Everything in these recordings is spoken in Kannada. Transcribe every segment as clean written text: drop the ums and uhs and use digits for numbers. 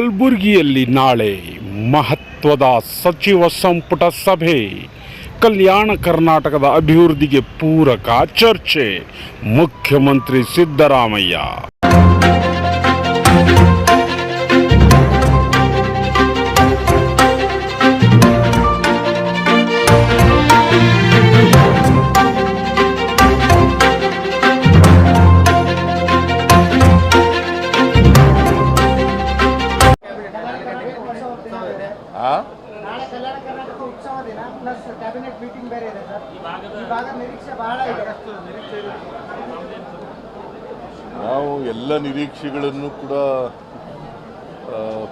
ಕಲಬುರಗಿಯಲ್ಲಿ ನಾಳೆ ಮಹತ್ವದ ಸಚಿವ ಸಂಪುಟ ಸಭೆ. ಕಲ್ಯಾಣ ಕರ್ನಾಟಕದ ಅಭಿವೃದ್ಧಿಗೆ ಪೂರಕ ಚರ್ಚೆ. ಮುಖ್ಯಮಂತ್ರಿ ಸಿದ್ದರಾಮಯ್ಯ. ನಾಳೆ ಕಲ್ಯಾಣ ಕರ್ನಾಟಕ ಉತ್ಸವ ದಿನ ಪ್ಲಸ್ ಕ್ಯಾಬಿನೆಟ್ ಮೀಟಿಂಗ್ ಬೇರೆ ಇದೆ ಸರ್. ಈ ಭಾಗ ನಿರೀಕ್ಷೆ ಬಹಳ ಇದೆ. ನಾವು ಎಲ್ಲ ನಿರೀಕ್ಷೆಗಳನ್ನು ಕೂಡ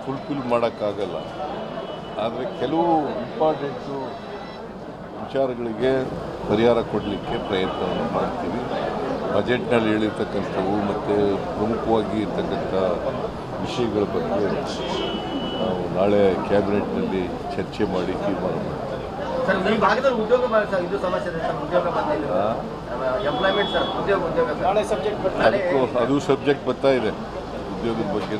ಫುಲ್ಫಿಲ್ ಮಾಡೋಕ್ಕಾಗಲ್ಲ. ಆದರೆ ಕೆಲವು ಇಂಪಾರ್ಟೆಂಟು ವಿಚಾರಗಳಿಗೆ ಪರಿಹಾರ ಕೊಡಲಿಕ್ಕೆ ಪ್ರಯತ್ನವನ್ನು ಮಾಡ್ತೀವಿ. ಬಜೆಟ್ನಲ್ಲಿ ಹೇಳಿರ್ತಕ್ಕಂಥವು ಮತ್ತು ಪ್ರಮುಖವಾಗಿ ಇರ್ತಕ್ಕಂಥ ವಿಷಯಗಳ ಬಗ್ಗೆ ನಾವು ನಾಳೆ ಕ್ಯಾಬಿನೆಟ್ನಲ್ಲಿ ಚರ್ಚೆ ಮಾಡಿ ತೀರ್ಮಾನ ಮಾಡ್ತೀವಿ. ಅದು ಸಬ್ಜೆಕ್ಟ್ ಬರ್ತಾ ಇದೆ ಉದ್ಯೋಗದ ಬಗ್ಗೆ.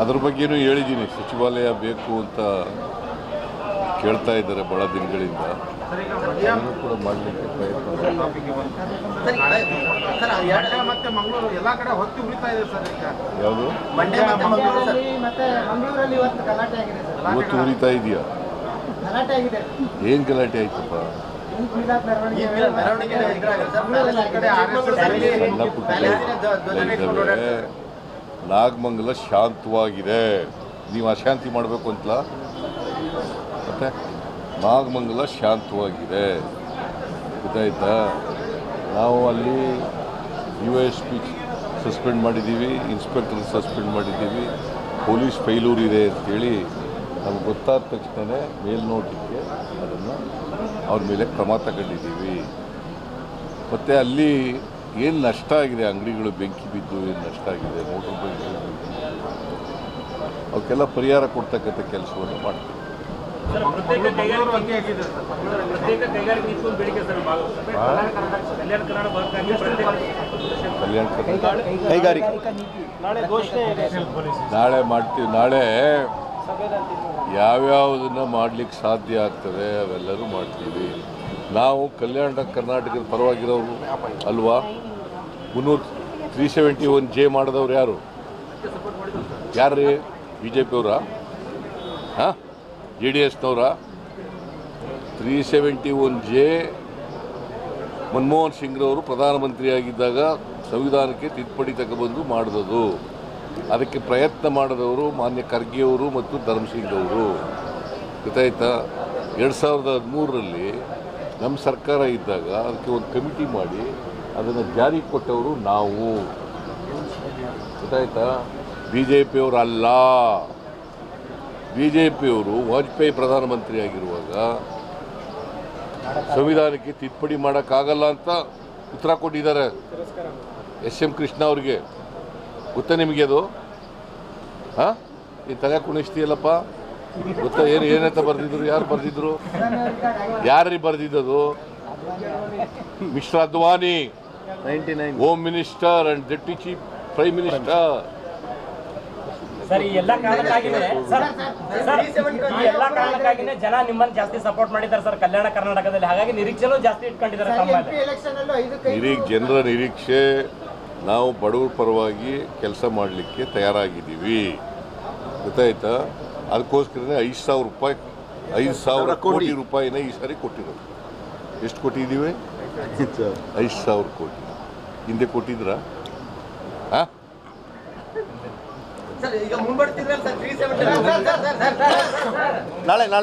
ಅದ್ರ ಬಗ್ಗೆನೂ ಹೇಳಿದ್ದೀನಿ. ಸಚಿವಾಲಯ ಬೇಕು ಅಂತ ಕೇಳ್ತಾ ಇದ್ದಾರೆ ಭಾಳ ದಿನಗಳಿಂದ. ಅದನ್ನು ಕೂಡ ಮಾಡಲಿಕ್ಕೆ ಪ್ರಯತ್ನ. ಯಾವುದು ಇವತ್ತು ಉರಿತಾ ಇದೆಯಾ? ಏನು ಗಲಾಟೆ ಆಯ್ತಪ್ಪ? ಸಣ್ಣ ಪುಟ್ಟ ಇದ್ದಾವೆ. ನಾಗಮಂಗಲ ಶಾಂತವಾಗಿದೆ. ನೀವು ಅಶಾಂತಿ ಮಾಡಬೇಕು ಅಂತಲ್ಲ. ಮತ್ತೆ ನಾಗಮಂಗಲ ಶಾಂತವಾಗಿದೆ, ಗೊತ್ತಾಯ್ತಾ? ನಾವು ಅಲ್ಲಿ USP ಸಸ್ಪೆಂಡ್ ಮಾಡಿದ್ದೀವಿ, ಇನ್ಸ್ಪೆಕ್ಟರ್ ಸಸ್ಪೆಂಡ್ ಮಾಡಿದ್ದೀವಿ. ಪೊಲೀಸ್ ಫೈಲೂರ್ ಇದೆ ಅಂತೇಳಿ ನಮ್ಗೆ ಗೊತ್ತಾದ ತಕ್ಷಣ ಮೇಲ್ನೋಟಕ್ಕೆ ಅದನ್ನು ಅವ್ರ ಮೇಲೆ ಕ್ರಮ ತಗೊಂಡಿದ್ದೀವಿ. ಮತ್ತು ಅಲ್ಲಿ ಏನು ನಷ್ಟ ಆಗಿದೆ, ಅಂಗಡಿಗಳು ಬೆಂಕಿ ಬಿದ್ದು ಏನು ನಷ್ಟ ಆಗಿದೆ, ಮೋಟರ್ ಬೈಕ್ ಅವಕ್ಕೆಲ್ಲ ಪರಿಹಾರ ಕೊಡ್ತಕ್ಕಂಥ ಕೆಲಸವನ್ನು ಮಾಡ್ತೀವಿ. ನಾಳೆ ಮಾಡ್ತೀವಿ. ನಾಳೆ ಯಾವ್ಯಾವುದನ್ನು ಮಾಡಲಿಕ್ಕೆ ಸಾಧ್ಯ ಆಗ್ತದೆ ಅವೆಲ್ಲರೂ ಮಾಡ್ತೀವಿ. ನಾವು ಕಲ್ಯಾಣ ಕರ್ನಾಟಕದ ಪರವಾಗಿರೋರು ಅಲ್ವಾ? 371J ಮಾಡಿದವ್ರು ಯಾರು? ಯಾರ್ರೀ? BJP ಅವರ? ಹಾಂ, JDSನವರ? 371J ಮನಮೋಹನ್ ಸಿಂಗ್ರವರು ಪ್ರಧಾನಮಂತ್ರಿಯಾಗಿದ್ದಾಗ ಸಂವಿಧಾನಕ್ಕೆ ತಿದ್ದುಪಡಿ ತಗೊಬಂದು ಮಾಡಿದದು. ಅದಕ್ಕೆ ಪ್ರಯತ್ನ ಮಾಡಿದವರು ಮಾನ್ಯ ಖರ್ಗೆಯವರು ಮತ್ತು ಧರ್ಮಸಿಂಗ್ ಅವರು, ಗೊತ್ತಾಯ್ತಾ? 2013ರಲ್ಲಿ ನಮ್ಮ ಸರ್ಕಾರ ಇದ್ದಾಗ ಅದಕ್ಕೆ ಒಂದು ಕಮಿಟಿ ಮಾಡಿ ಅದನ್ನು ಜಾರಿ ಕೊಟ್ಟವರು ನಾವು, ಗೊತ್ತಾಯ್ತಾ? BJPಯವರು ಅಲ್ಲ. BJPಯವರು ವಾಜಪೇಯಿ ಪ್ರಧಾನಮಂತ್ರಿ ಆಗಿರುವಾಗ ಸಂವಿಧಾನಕ್ಕೆ ತಿದ್ದುಪಡಿ ಮಾಡೋಕ್ಕಾಗಲ್ಲ ಅಂತ ಉತ್ತರ ಕೊಟ್ಟಿದ್ದಾರೆ SM ಕೃಷ್ಣ ಅವ್ರಿಗೆ. ಗೊತ್ತಾ ನಿಮಗೆ ಅದು? ಹಾಂ, ಈ ತಲೆ ಕುಣಿಸ್ತೀಯಲ್ಲಪ್ಪ, ಗೊತ್ತಾ? ಏನಂತ ಬರೆದಿದ್ರು? ಯಾರು ಬರೆದಿದ್ರು? ಯಾರ್ರೀ ಬರೆದಿದ್ದದು? Mister Advani, home minister and deputy chief prime minister. Sir, ಈ ಎಲ್ಲ ಕಾರಣಕ್ಕಾಗಿನೇ ಜನ ನಿಮ್ಮನ್ನು ಜಾಸ್ತಿ ಸಪೋರ್ಟ್ ಮಾಡಿದ್ದಾರೆ ಸರ್ ಕಲ್ಯಾಣ ಕರ್ನಾಟಕದಲ್ಲಿ. ಹಾಗಾಗಿ ನಿರೀಕ್ಷೆನೂ ಜಾಸ್ತಿ ಇಟ್ಕೊಂಡಿದ್ದಾರೆ. ಜನರ ನಿರೀಕ್ಷೆ, ನಾವು ಬಡವರ ಪರವಾಗಿ ಕೆಲಸ ಮಾಡಲಿಕ್ಕೆ ತಯಾರಾಗಿದ್ದೀವಿ, ಗೊತ್ತಾಯ್ತಾ? ಅದಕ್ಕೋಸ್ಕರನೇ 5,000 ಕೋಟಿ ರೂಪಾಯಿನ ಈ ಸಾರಿ ಕೊಟ್ಟಿರೋದು. ಎಷ್ಟು ಕೊಟ್ಟಿದ್ದೀವಿ? 5,000 ಕೋಟಿ. ಹಿಂದೆ ಕೊಟ್ಟಿದ್ರಾ? ಹಾಂ, ನಾಳೆ